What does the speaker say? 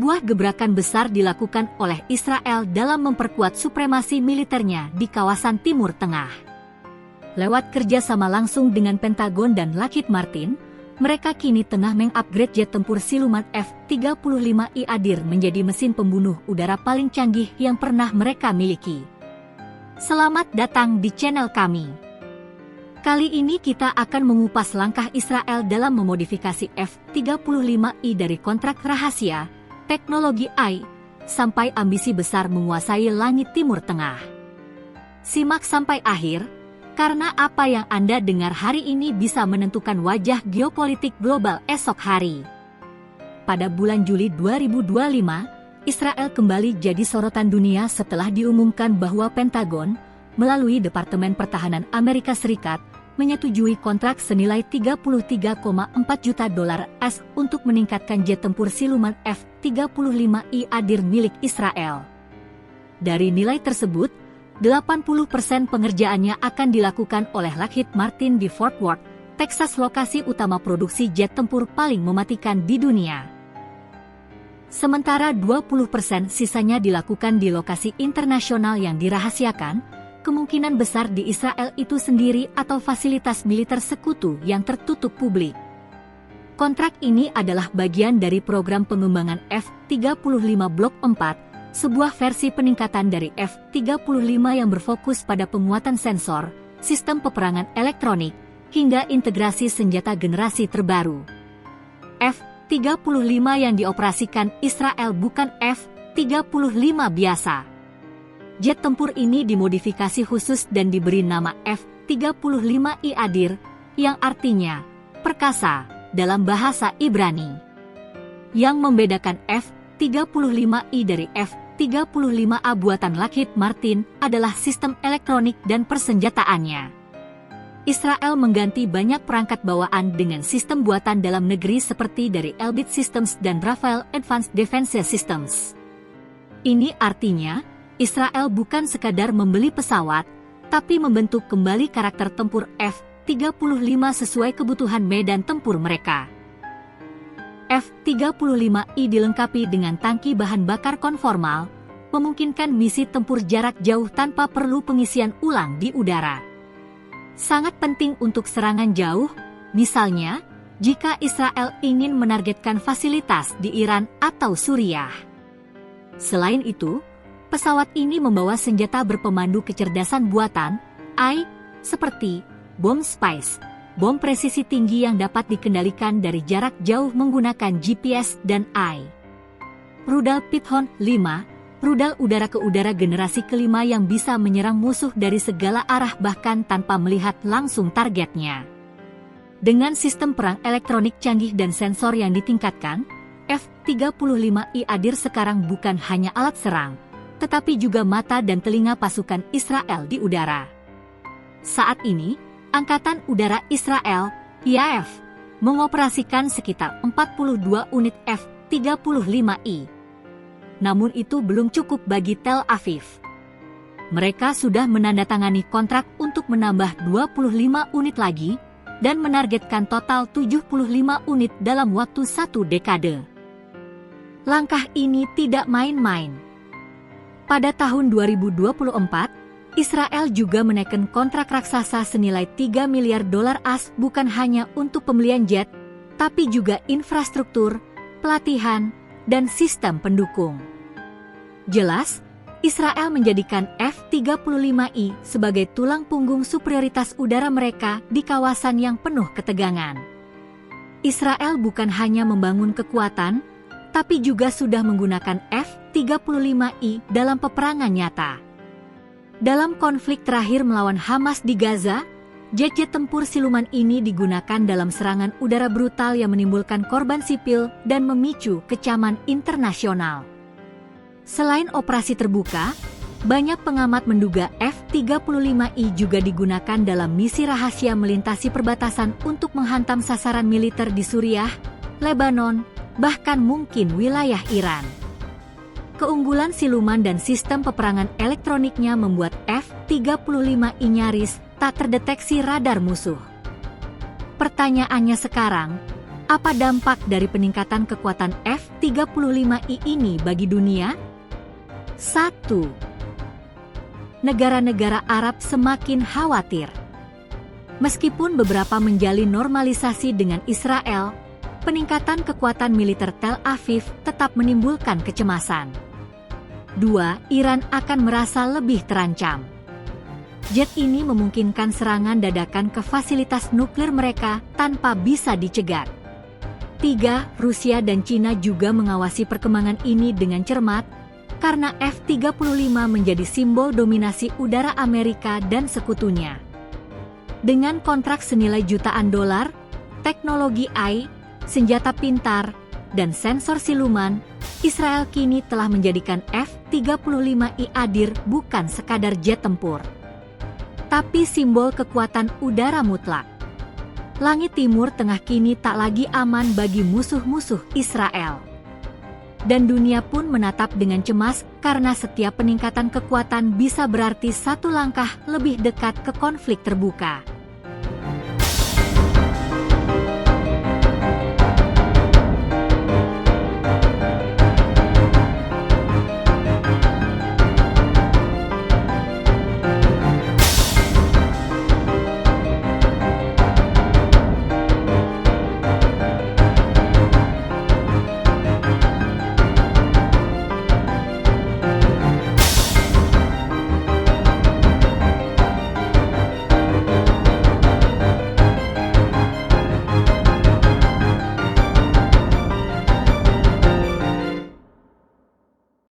sebuah gebrakan besar dilakukan oleh Israel dalam memperkuat supremasi militernya di kawasan Timur Tengah. Lewat kerjasama langsung dengan Pentagon dan Lockheed Martin, mereka kini tengah mengupgrade jet tempur siluman F-35I Adir menjadi mesin pembunuh udara paling canggih yang pernah mereka miliki. Selamat datang di channel kami. Kali ini kita akan mengupas langkah Israel dalam memodifikasi F-35I dari kontrak rahasia, teknologi AI, sampai ambisi besar menguasai langit Timur Tengah. Simak sampai akhir, karena apa yang Anda dengar hari ini bisa menentukan wajah geopolitik global esok hari. Pada bulan Juli 2025, Israel kembali jadi sorotan dunia setelah diumumkan bahwa Pentagon, melalui Departemen Pertahanan Amerika Serikat, menyetujui kontrak senilai $33,4 juta AS untuk meningkatkan jet tempur siluman F-35I Adir milik Israel. Dari nilai tersebut, 80% pengerjaannya akan dilakukan oleh Lockheed Martin di Fort Worth, Texas, lokasi utama produksi jet tempur paling mematikan di dunia. Sementara 20% sisanya dilakukan di lokasi internasional yang dirahasiakan, kemungkinan besar di Israel itu sendiri atau fasilitas militer sekutu yang tertutup publik. Kontrak ini adalah bagian dari program pengembangan F-35 Blok 4, sebuah versi peningkatan dari F-35 yang berfokus pada penguatan sensor, sistem peperangan elektronik, hingga integrasi senjata generasi terbaru. F-35 yang dioperasikan Israel bukan F-35 biasa. Jet tempur ini dimodifikasi khusus dan diberi nama F-35I Adir, yang artinya perkasa dalam bahasa Ibrani. Yang membedakan F-35I dari F-35A buatan Lockheed Martin adalah sistem elektronik dan persenjataannya. Israel mengganti banyak perangkat bawaan dengan sistem buatan dalam negeri seperti dari Elbit Systems dan Rafael Advanced Defense Systems. Ini artinya, Israel bukan sekadar membeli pesawat, tapi membentuk kembali karakter tempur F-35 sesuai kebutuhan medan tempur mereka. F-35I dilengkapi dengan tangki bahan bakar konformal, memungkinkan misi tempur jarak jauh tanpa perlu pengisian ulang di udara. Sangat penting untuk serangan jauh, misalnya, jika Israel ingin menargetkan fasilitas di Iran atau Suriah. Selain itu, pesawat ini membawa senjata berpemandu kecerdasan buatan, AI, seperti bom Spice, bom presisi tinggi yang dapat dikendalikan dari jarak jauh menggunakan GPS dan AI. Rudal Python 5, rudal udara ke udara generasi kelima yang bisa menyerang musuh dari segala arah bahkan tanpa melihat langsung targetnya. Dengan sistem perang elektronik canggih dan sensor yang ditingkatkan, F-35I Adir sekarang bukan hanya alat serang, tetapi juga mata dan telinga pasukan Israel di udara. Saat ini, Angkatan Udara Israel, IAF, mengoperasikan sekitar 42 unit F-35I. Namun itu belum cukup bagi Tel Aviv. Mereka sudah menandatangani kontrak untuk menambah 25 unit lagi, dan menargetkan total 75 unit dalam waktu 1 dekade. Langkah ini tidak main-main. Pada tahun 2024, Israel juga menaikkan kontrak raksasa senilai $3 miliar AS bukan hanya untuk pembelian jet, tapi juga infrastruktur, pelatihan, dan sistem pendukung. Jelas, Israel menjadikan F-35I sebagai tulang punggung superioritas udara mereka di kawasan yang penuh ketegangan. Israel bukan hanya membangun kekuatan, tapi juga sudah menggunakan F-35I dalam peperangan nyata. Dalam konflik terakhir melawan Hamas di Gaza, jet-jet tempur siluman ini digunakan dalam serangan udara brutal yang menimbulkan korban sipil dan memicu kecaman internasional. Selain operasi terbuka, banyak pengamat menduga F-35I juga digunakan dalam misi rahasia melintasi perbatasan untuk menghantam sasaran militer di Suriah, Lebanon, bahkan mungkin wilayah Iran. Keunggulan siluman dan sistem peperangan elektroniknya membuat F-35I nyaris tak terdeteksi radar musuh. Pertanyaannya sekarang, Apa dampak dari peningkatan kekuatan F-35I ini bagi dunia? 1. Negara-negara Arab semakin khawatir. Meskipun beberapa menjalin normalisasi dengan Israel, peningkatan kekuatan militer Tel Aviv tetap menimbulkan kecemasan. 2. Iran akan merasa lebih terancam. Jet ini memungkinkan serangan dadakan ke fasilitas nuklir mereka tanpa bisa dicegat. 3. Rusia dan Cina juga mengawasi perkembangan ini dengan cermat, karena F-35 menjadi simbol dominasi udara Amerika dan sekutunya. Dengan kontrak senilai jutaan dolar, teknologi AI, senjata pintar, dan sensor siluman, Israel kini telah menjadikan F-35I hadir bukan sekadar jet tempur, tapi simbol kekuatan udara mutlak. Langit Timur Tengah kini tak lagi aman bagi musuh-musuh Israel. Dan dunia pun menatap dengan cemas karena setiap peningkatan kekuatan bisa berarti satu langkah lebih dekat ke konflik terbuka.